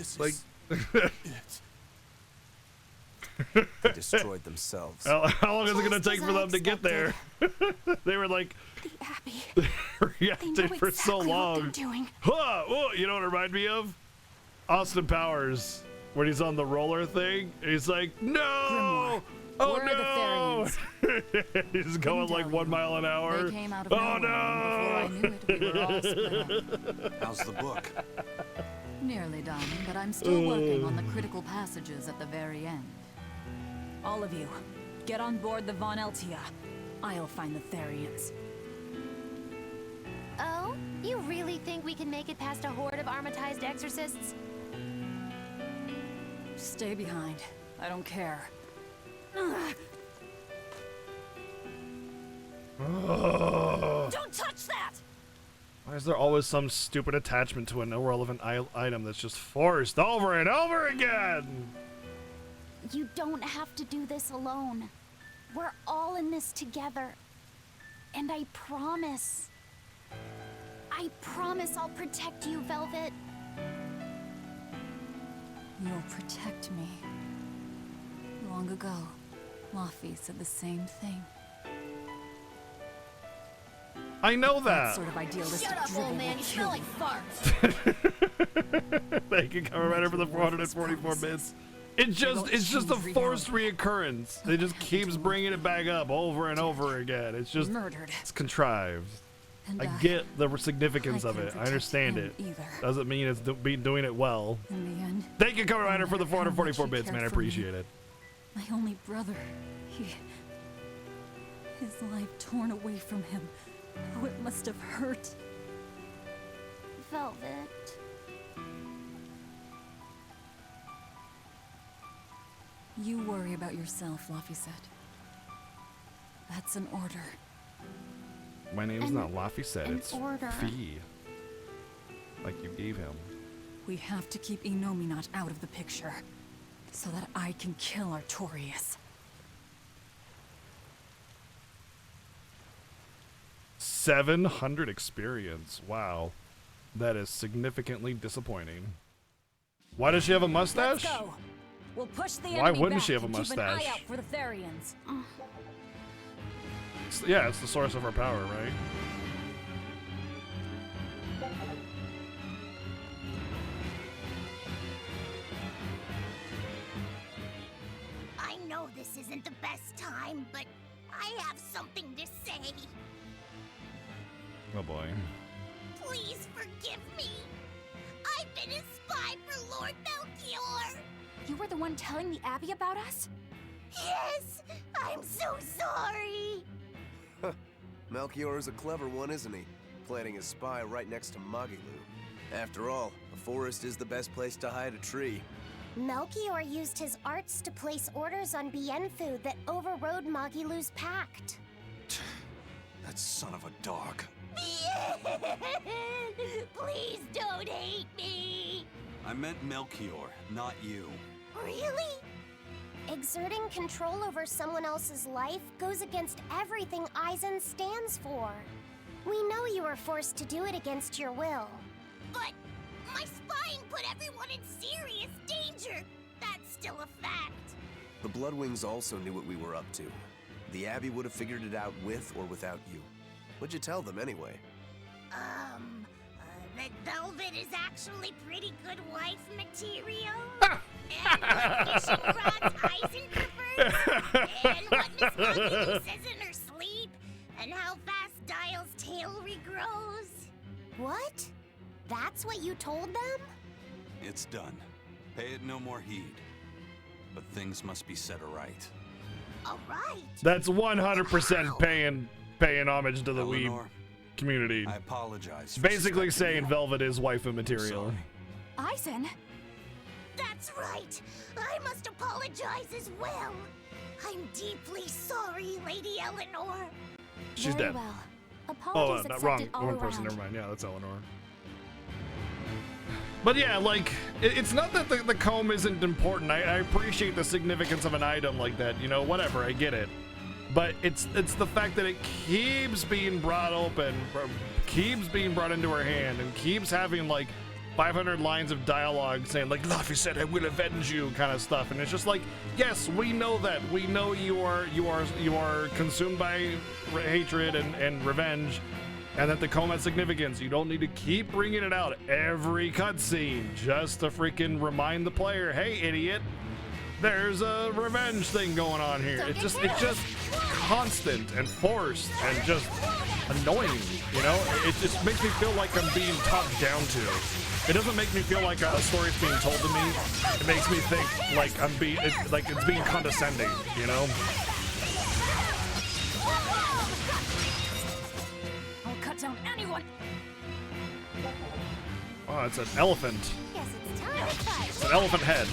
This Like, is it. They destroyed themselves. how long is it gonna take for them to get there? They were like, The Abbey. reacted for so long. Huh, whoa, you know what it reminded me of? Austin Powers, when he's on the roller thing. He's like, no! Grimoire, Oh where no! are the He's going like 1 mile an hour. They came out of Oh nowhere, and before I knew it, we were all split up. How's the book? Nearly done, but I'm still working on the critical passages at the very end. All of you, get on board the Von Eltia. I'll find the Therians. Oh? You really think we can make it past a horde of armatized exorcists? Stay behind. I don't care. Don't touch that! Why is there always some stupid attachment to an irrelevant item that's just forced over and over again? You don't have to do this alone. We're all in this together. And I promise I'll protect you, Velvet. You'll protect me. Long ago, Laffy said the same thing. I know That that. sort of idealistic Shut up, drivel old man. will You kill smell like you. farts. Thank you, Cover Rider, for the 444 bits. It's just a forced reoccurrence. It just keeps bringing it back up over and over again. It's just, Murdered. it's contrived. And I get the significance of couldn't it. I protect understand him it. either. Doesn't mean it's doing it well. In the end, Thank you, Cover Rider, for the no matter how much 444 he bits, man. I cared for me, appreciate it. my only brother, his life torn away from him. Oh, it must have hurt. Velvet. You worry about yourself, Laffy. That's an order. My name's not Laffy, an it's order. Fee. Like you gave him. We have to keep Inominat out of the picture, so that I can kill Artorias. 700 experience. Wow. That is significantly disappointing. Why does she have a mustache? Let's go. We'll push the Why enemy wouldn't back she have a and keep an mustache? eye out for the Therians. Yeah, it's the source of her power, right? I know this isn't the best time, but I have something to say. Oh boy. Please forgive me. I've been a spy for Lord Melchior. You were the one telling the Abbey about us? Yes, I'm so sorry. Melchior is a clever one, isn't he? Planting a spy right next to Magilu. After all, a forest is the best place to hide a tree. Melchior used his arts to place orders on Bienfu that overrode Magilu's pact. That son of a dog. Please don't hate me. I meant Melchior, not you. Really? Exerting control over someone else's life goes against everything Eisen stands for. We know you were forced to do it against your will. But my spying put everyone in serious danger. That's still a fact. The Bloodwings also knew what we were up to. The Abbey would have figured it out with or without you. What'd you tell them anyway? That Velvet is actually pretty good wife material. And what fishing rods Eisen prefers. And what Miss Magilu says in her sleep. And how fast Dial's tail regrows. What? That's what you told them? It's done. Pay it no more heed. But things must be set aright. Alright. That's 100% paying homage to the weeb Eleanor, community. I apologize. for Basically suspecting saying you. Velvet is waifu I'm material. sorry. Eisen? That's right. I must apologize as well. I'm deeply sorry, Lady Eleanor. She's Very dead. well. Oh, Apologies not wrong. accepted all One person. around. Never mind. Yeah, that's Eleanor. But yeah, like, it's not that the comb isn't important. I appreciate the significance of an item like that. You know, whatever. I get it. But it's the fact that it keeps being brought open, keeps being brought into her hand, and keeps having like 500 lines of dialogue saying like, Luffy said, I will avenge you kind of stuff. And it's just like, yes, we know that. We know you are consumed by hatred and revenge, and that the comb has significance. You don't need to keep bringing it out every cutscene just to freaking remind the player, hey, idiot, there's a revenge thing going on here. It's just constant and forced and just annoying, you know? It just makes me feel like I'm being talked down to. It doesn't make me feel like a story's being told to me. It makes me think like it's being condescending, you know? I'll cut down anyone. Oh, it's an elephant. Guess it's time to fight. It's an elephant head.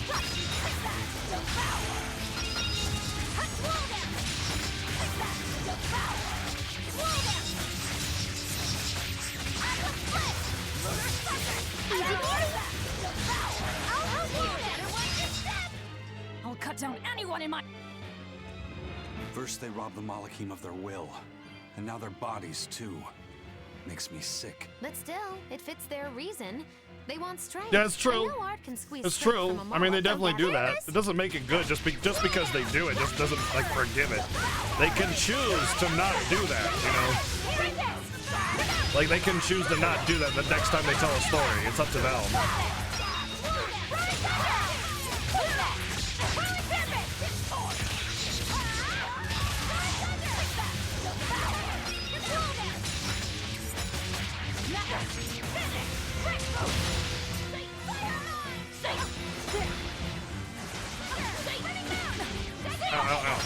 I'll cut down anyone in my... First they robbed the Malachim of their will, and now their bodies too. Makes me sick. But still, it fits their reason. They want strength. Yeah, it's true. I know art can squeeze It's strength true. from a I mean, they moth, definitely don't do that. get It doesn't make it good just because they do it. Just doesn't like forgive it. They can choose to not do that, you know. Like they can choose to not do that the next time they tell a story. It's up to them. Ow, ow, ow.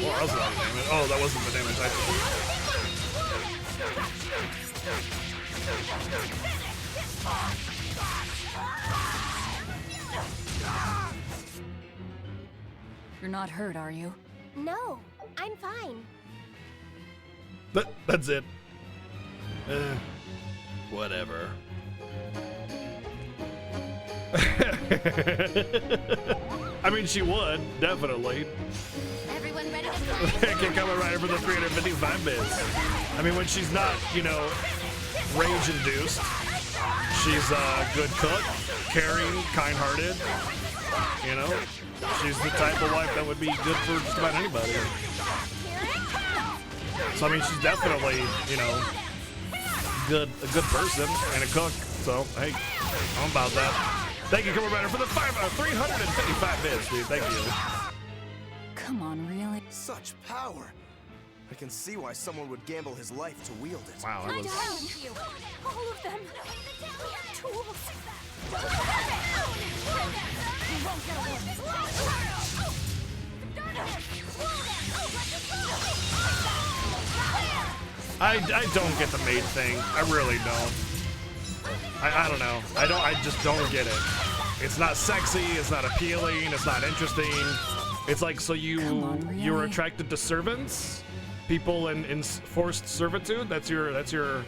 Oh, that was a lot of damage. Oh, that wasn't the damage I You're not hurt, are you? No, I'm fine. That's it. Whatever. I mean, she would, definitely. Everyone ready to fight? Can't come right for the 355 bits. I mean, when she's not, you know, rage-induced, she's a good cook, caring, kind-hearted. You know, she's the type of wife that would be good for just about anybody. So I mean, she's definitely, you know, a good person and a cook. So hey, I'm about that. Thank you, Cumberbatch, for the 355 bits, dude. Thank you. Come on, really? Such power. I can see why someone would gamble his life to wield it. Wow, that was. Challenge you. All of them. We are tools. I don't get the maid thing. I really don't. I don't know. I just don't get it. It's not sexy, it's not appealing, it's not interesting. It's like, so you're really? attracted to servants? People in forced servitude? That's your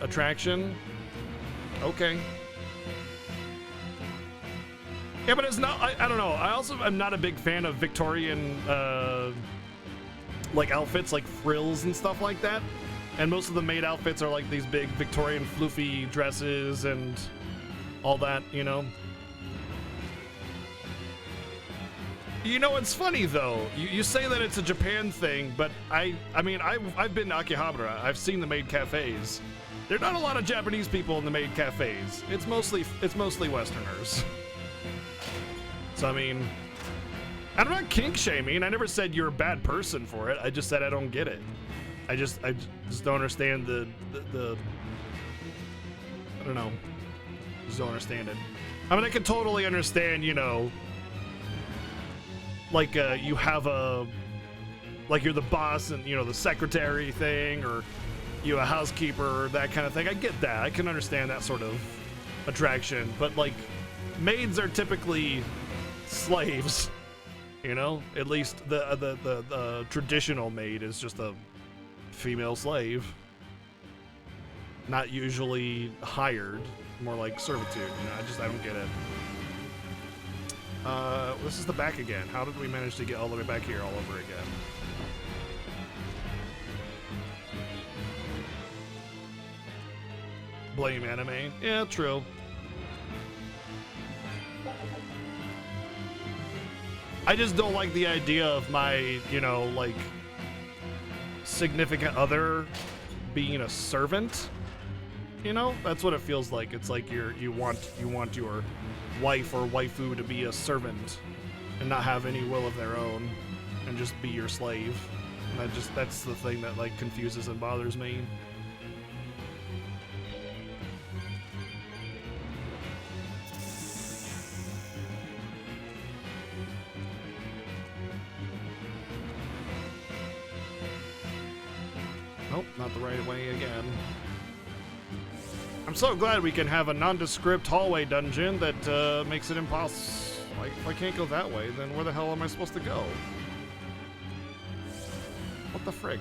attraction? Okay. Yeah, but it's not, I don't know. I also am not a big fan of Victorian like outfits, like frills and stuff like that. And most of the maid outfits are like these big Victorian floofy dresses and all that, you know. You know, it's funny though. You say that it's a Japan thing, but I mean, I've been to Akihabara. I've seen the maid cafes. There are not a lot of Japanese people in the maid cafes. It's mostly Westerners. So I mean, I'm not kink shaming. I never said you're a bad person for it. I just said I don't get it. I just don't understand the I don't know. Just don't understand it. I mean, I can totally understand, you know, like you have like you're the boss and, you know, the secretary thing, or you a housekeeper, that kind of thing. I get that. I can understand that sort of attraction. But like, maids are typically slaves. You know, at least the traditional maid is just a female slave, not usually hired, more like servitude. You know, I don't get it. This is the back again. How did we manage to get all the way back here all over again? Blame anime. Yeah, true. I just don't like the idea of my, you know, like, significant other being a servant. You know, that's what it feels like. It's like you want your wife or waifu to be a servant and not have any will of their own and just be your slave. And that's the thing that like confuses and bothers me. Nope, not the right way again. I'm so glad we can have a nondescript hallway dungeon that makes it impossible. Like, if I can't go that way, then where the hell am I supposed to go? What the frick?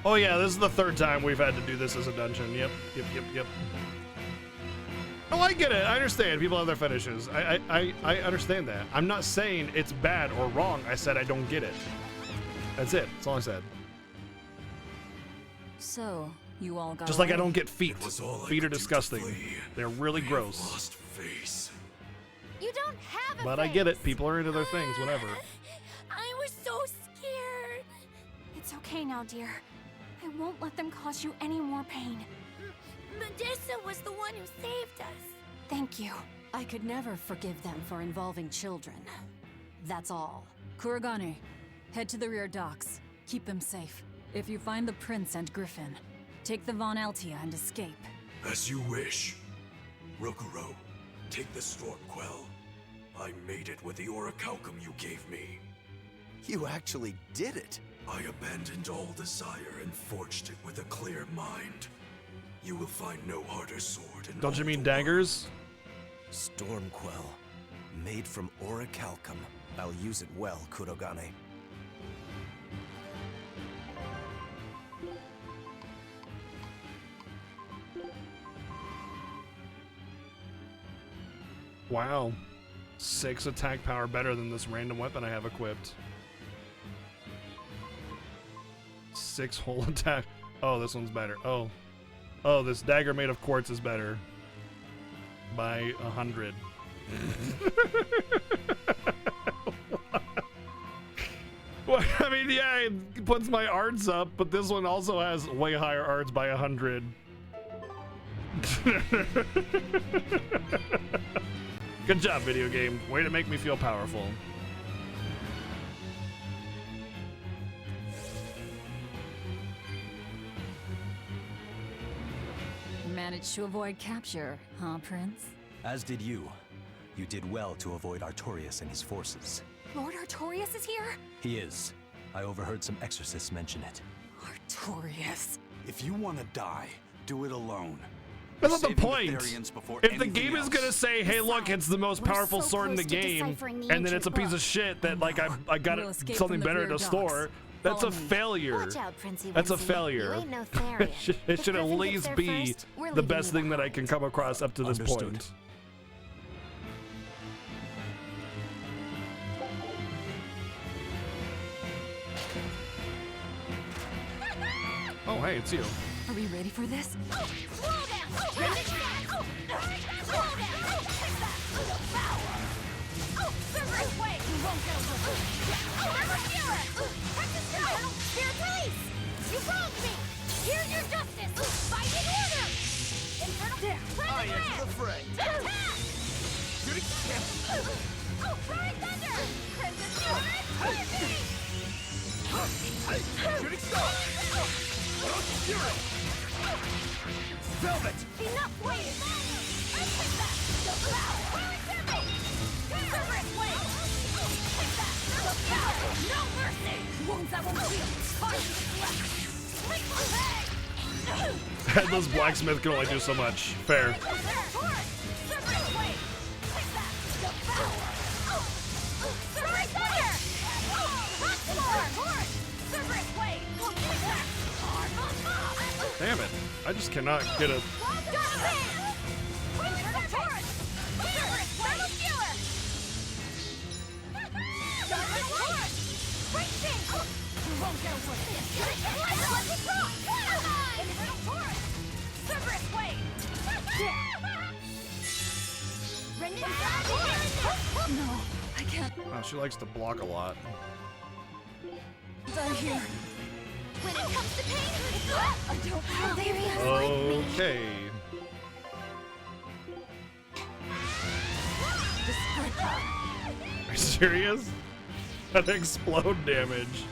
Oh yeah, this is the third time we've had to do this as a dungeon. Yep. Oh, I get it. I understand. People have their fetishes. I understand that. I'm not saying it's bad or wrong. I said I don't get it. That's it. That's all I said. So, you all got Just like I away? don't get feet. It was all I Feet are could do to disgusting. flee. They're really I have gross. lost face. You don't have a But I get it. People are into their things, whatever. I was so scared. It's okay now, dear. I won't let them cause you any more pain. Medusa was the one who saved us. Thank you. I could never forgive them for involving children. That's all. Kurogane, head to the rear docks. Keep them safe. If you find the prince and Griffin, take the Von Altia and escape. As you wish. Rokuro, take the storm quell. I made it with the orichalcum you gave me. You actually did it. I abandoned all desire and forged it with a clear mind. You will find no harder sword in Don't you all mean the daggers? Stormquell, made from orichalcum. I'll use it well, Kurogane. Wow. 6 attack power better than this random weapon I have equipped. 6 whole attack. Oh, this one's better. Oh, this dagger made of quartz is better. By 100. Well, I mean, yeah, it puts my arts up, but this one also has way higher arts by 100. Good job, video game. Way to make me feel powerful. Managed to avoid capture, huh, Prince? As did you. You did well to avoid Artorias and his forces. Lord Artorias is here? He is. I overheard some exorcists mention it. Artorias. If you want to die, do it alone. That's not the Saving point. Therians before If the anything game is else. gonna say, "Hey, look, it's the most We're powerful so sword in the close to game," deciphering the and then it's a ancient piece of book. shit that like I got We'll it, escape something from the better rear to docks. store. That's a Follow me. failure. Watch out, Princey That's a Wincy. failure. You ain't no It Therian. should If at Griffin gets least there be first, we're the leaving best you thing that I behind. can come across up to this Understood. point. Oh, hey, it's you. Are we ready for this? Oh, slow down! Oh, finish that! Oh, slow down! Oh, fix that! Oh, power! Oh, the right way! You won't get You wronged me! Here's your justice! Fight in order! Infernal Dare! I enter the fray! Attack! Shooting step! Oh, Fiery Thunder! Crimson Fury! Lightning! Shooting star! Fury! Velvet! Enough waiting! I take that! The power! Fiery Serpent! Cerberus Blade! Take that! The power! No mercy! Wounds that won't heal! Fire left! Lethal Bang! Headless Blacksmith can only do so much. Fair. Cerberus Blade! Take that! The power! Fiery Thunder! Rockslore! Cerberus Blade! Take that! Armor Mob! Damn it. I just cannot get a... No, I can't Oh, she likes to block a lot. die here. When it comes to pain, I don't have Okay. Are you serious? That explode damage.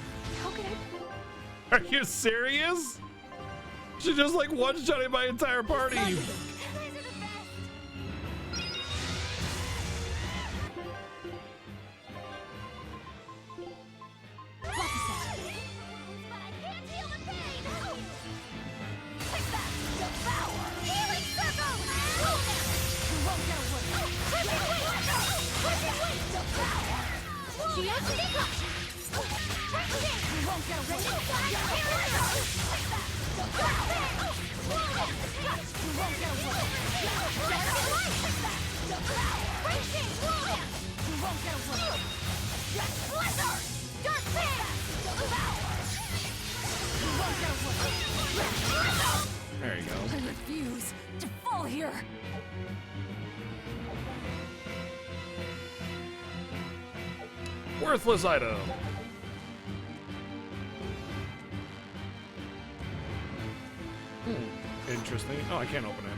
How could I? Are you serious? She just like one-shotted my entire party. There you go. I refuse to fall here. Worthless item. Interesting. Oh, I can't open it.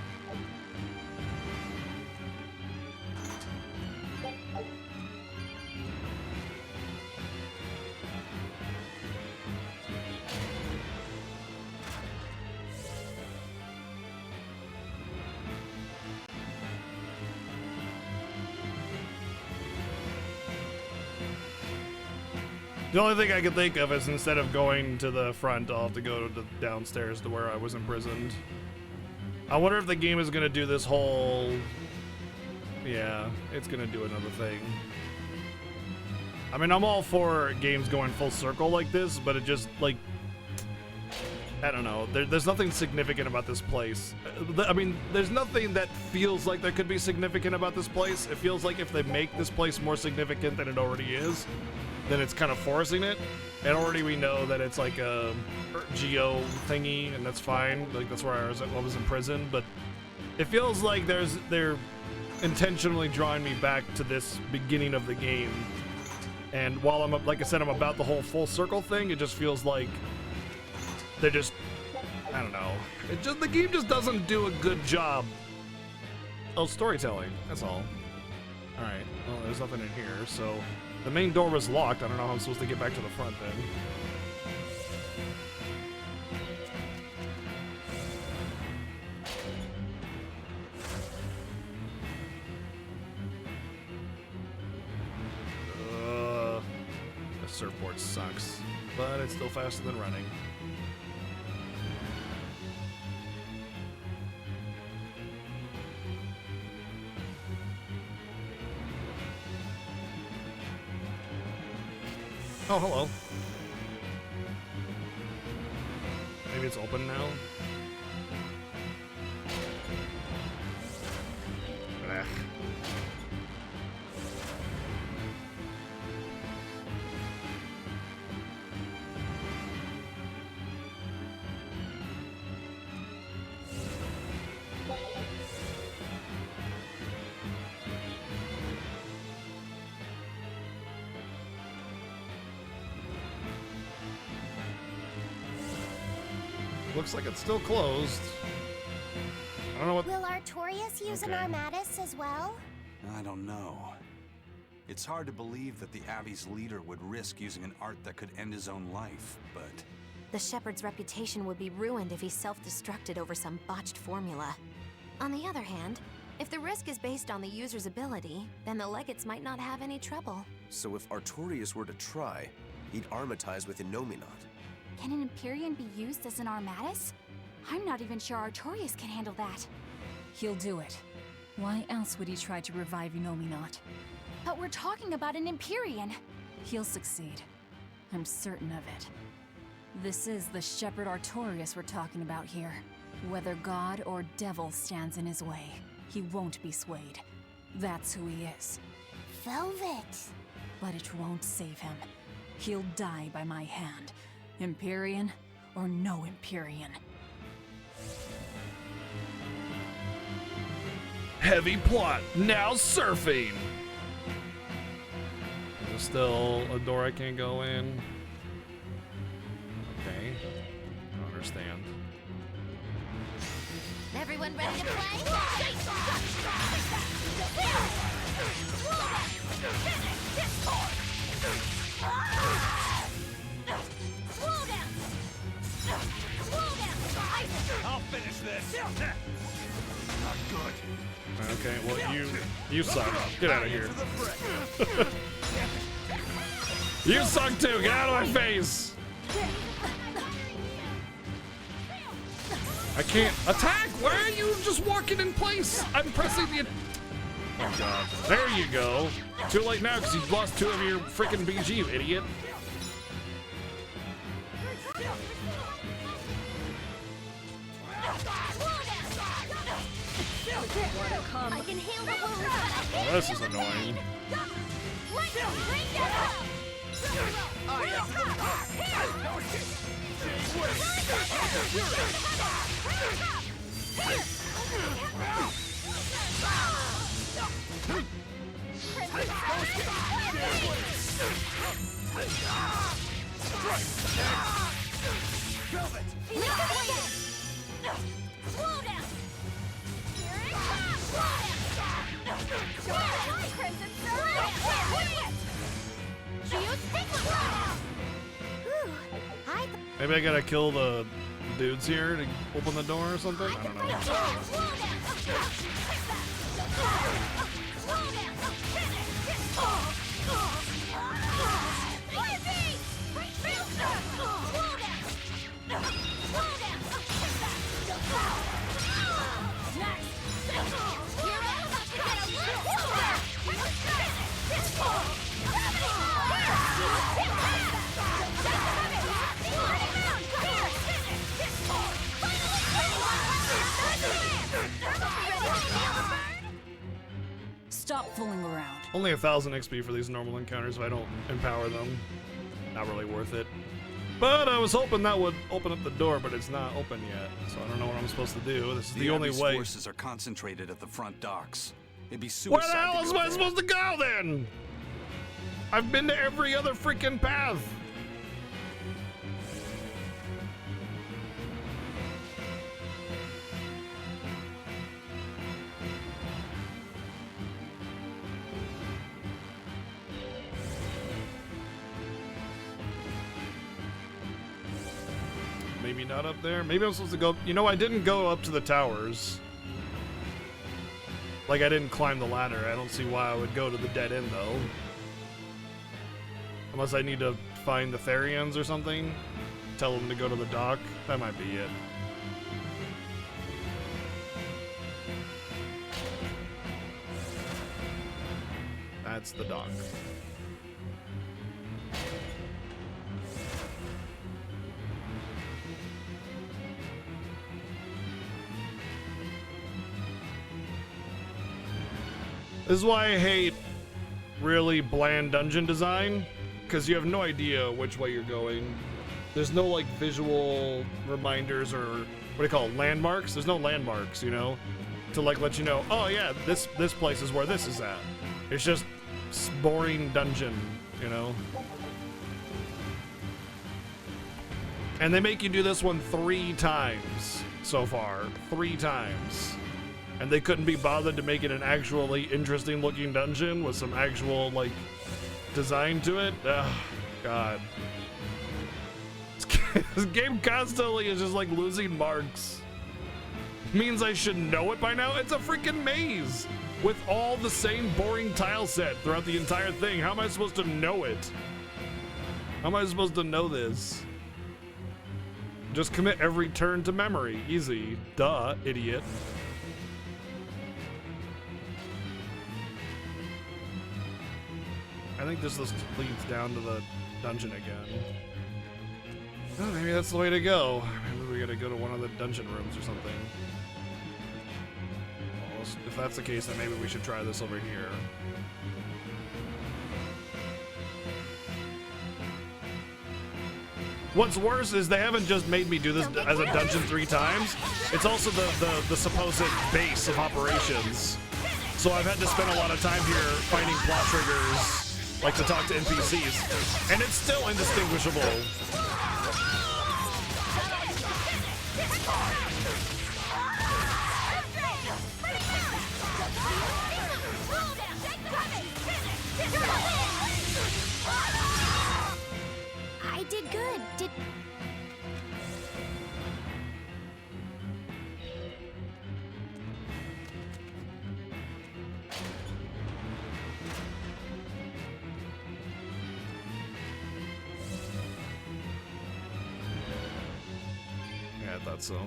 The only thing I can think of is instead of going to the front, I'll have to go to downstairs to where I was imprisoned. I wonder if the game is gonna do this whole... Yeah, it's gonna do another thing. I mean, I'm all for games going full circle like this, but it just, like... I don't know. There's nothing significant about this place. I mean, there's nothing that feels like there could be significant about this place. It feels like if they make this place more significant than it already is, then it's kind of forcing it. And already we know that it's like a geo thingy, and that's fine. Like that's where I was in prison. But it feels like they're intentionally drawing me back to this beginning of the game. And while I'm like I said, I'm about the whole full circle thing. It just feels like they're just, I don't know. The game just doesn't do a good job of storytelling. That's all. All right. Well, there's nothing in here, so. The main door was locked. I don't know how I'm supposed to get back to the front then. The surfboard sucks, but it's still faster than running. Oh, hello. Maybe it's open now? Ugh. Looks like it's still closed. I don't know what. Will Artorias use an Okay. Armatus as well? I don't know. It's hard to believe that the Abbey's leader would risk using an art that could end his own life, but The Shepherd's reputation would be ruined if he self-destructed over some botched formula. On the other hand, if the risk is based on the user's ability, then the legates might not have any trouble. So if Artorias were to try, he'd armatize with Innominat. Can an Empyrean be used as an Armatus? I'm not even sure Artorias can handle that. He'll do it. Why else would he try to revive Innominat? But we're talking about an Empyrean. He'll succeed. I'm certain of it. This is the Shepherd Artorias we're talking about here. Whether God or devil stands in his way, he won't be swayed. That's who he is. Velvet. But it won't save him. He'll die by my hand. Empyrean or no Empyrean. Heavy plot, now surfing! There's still a door I can't go in. Okay. I don't understand. Everyone ready to play? I'll finish this. Not good. Okay, well you suck. Get out of here. You suck too. Get out of my face. I can't attack. Why are you just walking in place? I'm pressing the. Oh god. There you go. Too late now because you've lost 2 of your freaking BG, you idiot. I can heal the wounds. Oh, this is annoying. Maybe I gotta kill the dudes here to open the door or something? I don't know. Stop fooling around. Only 1,000 XP for these normal encounters if I don't empower them. Not really worth it. But I was hoping that would open up the door, but it's not open yet. So I don't know what I'm supposed to do. This is the only Abbey's way. forces are concentrated at the front docks. It'd be suicide. Where the hell to am go I there. supposed to go then? I've been to every other freaking path. Maybe not up there. Maybe I'm supposed to go. You know, I didn't go up to the towers. Like, I didn't climb the ladder. I don't see why I would go to the dead end, though. Unless I need to find the Therians or something. Tell them to go to the dock. That might be it. That's the dock. This is why I hate really bland dungeon design, because you have no idea which way you're going. There's no like visual reminders or what do you call it, landmarks? There's no landmarks, you know, to like let you know, oh yeah, this place is where this is at. It's just boring dungeon, you know. And they make you do this one 3 times so far. 3 times. And they couldn't be bothered to make it an actually interesting looking dungeon with some actual, like, design to it. Ugh, God. This game constantly is just like losing marks. Means I should know it by now? It's a freaking maze with all the same boring tile set throughout the entire thing. How am I supposed to know it? How am I supposed to know this? Just commit every turn to memory. Easy. Duh, idiot. I think this leads down to the dungeon again. Oh, maybe that's the way to go. Maybe we gotta go to one of the dungeon rooms or something. Well, if that's the case, then maybe we should try this over here. What's worse is they haven't just made me do this as a dungeon 3 times. It's also the supposed base of operations. So I've had to spend a lot of time here finding plot triggers, like to talk to NPCs, and it's still indistinguishable. I did good. Yeah, I thought so. I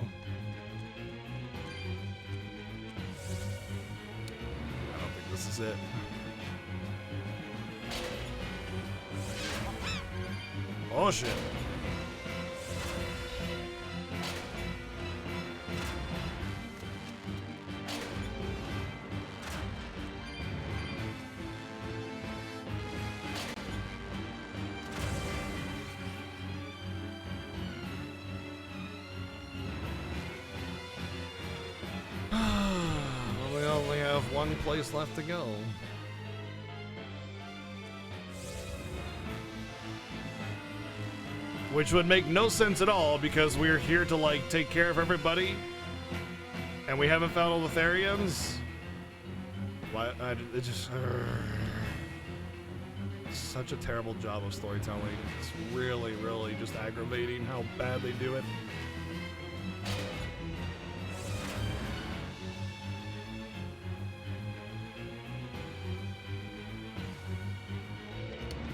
don't think this is it. Oh shit. We only have one place left to go. Which would make no sense at all because we're here to like take care of everybody and we haven't found all the Therians. Why? It just such a terrible job of storytelling. It's really, really just aggravating how bad they do it.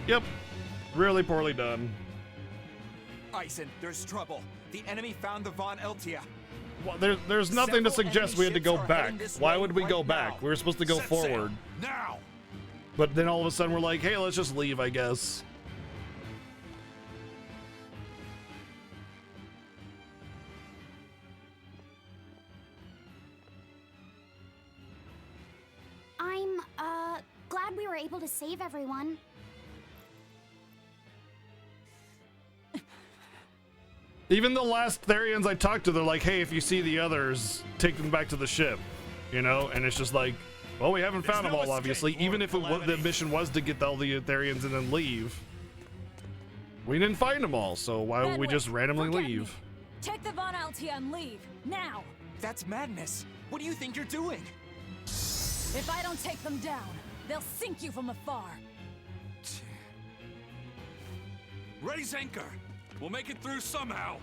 Yep, really poorly done. Eisen, there's trouble. The enemy found the Von Eltia. Well, there's nothing to suggest we had to go back. Why would we go back? We were supposed to go forward. Now! But then all of a sudden we're like, hey, let's just leave, I guess. I'm, glad we were able to save everyone. Even the last Therians I talked to, they're like, hey, if you see the others, take them back to the ship. You know? And it's just like, well, we haven't found them all, obviously. Even if the mission was to get all the Therians and then leave. We didn't find them all, so why would we just randomly leave? Take the Von Altia and leave, now! That's madness. What do you think you're doing? If I don't take them down, they'll sink you from afar. Raise anchor! We'll make it through somehow!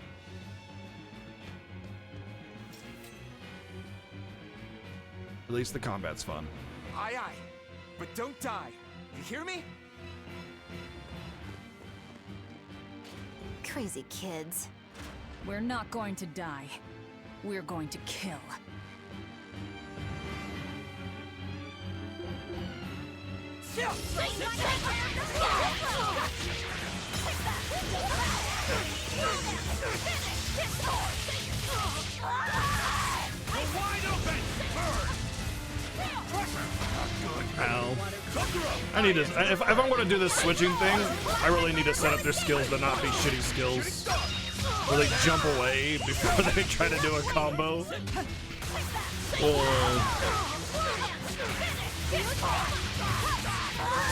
At least the combat's fun. Aye, aye. But don't die. You hear me? Crazy kids. We're not going to die. We're going to kill. Ow. I need to, if I'm going to do this switching thing, I really need to set up their skills to not be shitty skills. Where they jump away before they try to do a combo. Or...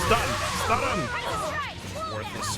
Stun! Stun him!